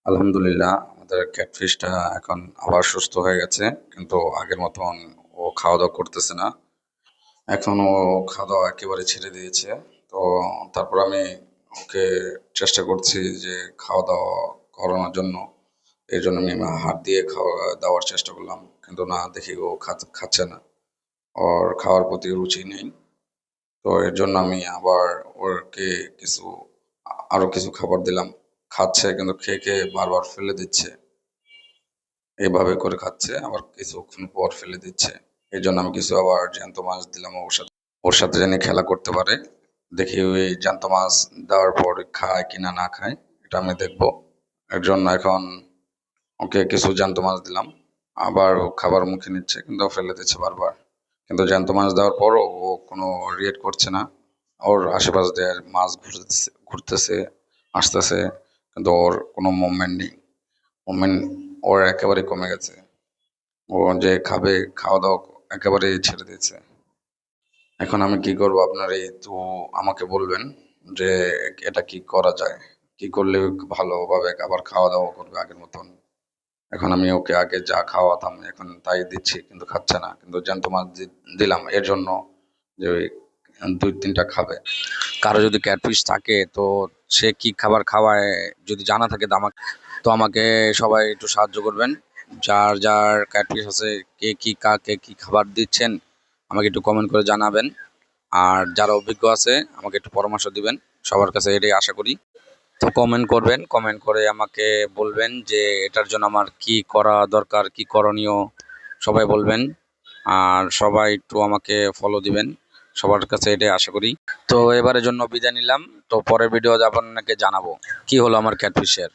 আলহামদুলিল্লাহ আমাদের ক্যাটফিশটা এখন আবার সুস্থ হয়ে গেছে, কিন্তু আগের মতন ও খাওয়া দাওয়া করতেছে না। এখন ও খাওয়া দাওয়া একেবারে ছেড়ে দিয়েছে। তো তারপর আমি ওকে চেষ্টা করছি যে খাওয়া দাওয়া করানোর জন্য। এই জন্য আমি হাত দিয়ে খাওয়া দেওয়ার চেষ্টা করলাম, কিন্তু না, দেখি ও খাচ্ছে না। ওর খাওয়ার প্রতি রুচি নেই। তো এর জন্য আমি আবার ওকে কিছু আরো কিছু খাবার দিলাম। খাচ্ছে, কিন্তু খেয়ে খেয়ে বারবার ফেলে দিচ্ছে। এভাবে করে খাচ্ছে, আবার কিছুক্ষণ পর ফেলে দিচ্ছে। এই জন্য আমি কিছু আবার জ্যান্ত মাছ দিলাম ওর সাথে যেন খেলা করতে পারে। দেখি ওই জ্যান্ত মাছ দেওয়ার পর খায় কিনা না খায়, এটা আমি দেখবো। এর জন্য এখন ওকে কিছু জ্যান্ত মাছ দিলাম। আবার ও খাবার মুখে নিচ্ছে, কিন্তু ও ফেলে দিচ্ছে বারবার। কিন্তু জ্যান্ত মাছ দেওয়ার পরও ও কোনো রিয়েক্ট করছে না। ওর আশেপাশ দিয়ে মাছ ঘুরতেছে, আসতেছে, কিন্তু ওর কোনো মুভমেন্ট নেই। মুভমেন্ট ওর একেবারে কমে গেছে। ও যে খাবে, খাওয়া দাওয়া একেবারেই ছেড়ে দিয়েছে। এখন আমি কি করব, আপনার এই তো আমাকে বলবেন যে এটা কি করা যায়, কি করলে ভালোভাবে আবার খাওয়া দাওয়া করবে আগের মতন। এখন আমি ওকে আগে যা খাওয়াতাম এখন তাই দিচ্ছি, কিন্তু খাচ্ছে না। কিন্তু জ্যান্ত মাছ দিলাম এর জন্য যে ওই 2-3টা খাবে। কারো যদি ক্যাটফিশ থাকে তো সে কি খাবার খাওয়ায় যদি জানা থাকে তো আমাকে সবাই একটু সাহায্য করবেন। যার যার ক্যাটফিশ আছে, কে কি কাকে কি খাবার দিচ্ছেন আমাকে একটু কমেন্ট করে জানাবেন। আর যারা অভিজ্ঞ আছে আমাকে একটু পরামর্শ দিবেন, সবার কাছে এটাই আশা করি। তো কমেন্ট করবেন, কমেন্ট করে আমাকে বলবেন যে এটার জন্য আমার কি করা দরকার, কি করণীয়, সবাই বলবেন। আর সবাই একটু আমাকে ফলো দিবেন, সবার কাছে এটাই আশা করি। তো এবারের জন্য বিদায় নিলাম। তো পরের ভিডিও আপনাকে জানাবো কি হলো আমার ক্যাটফিশের।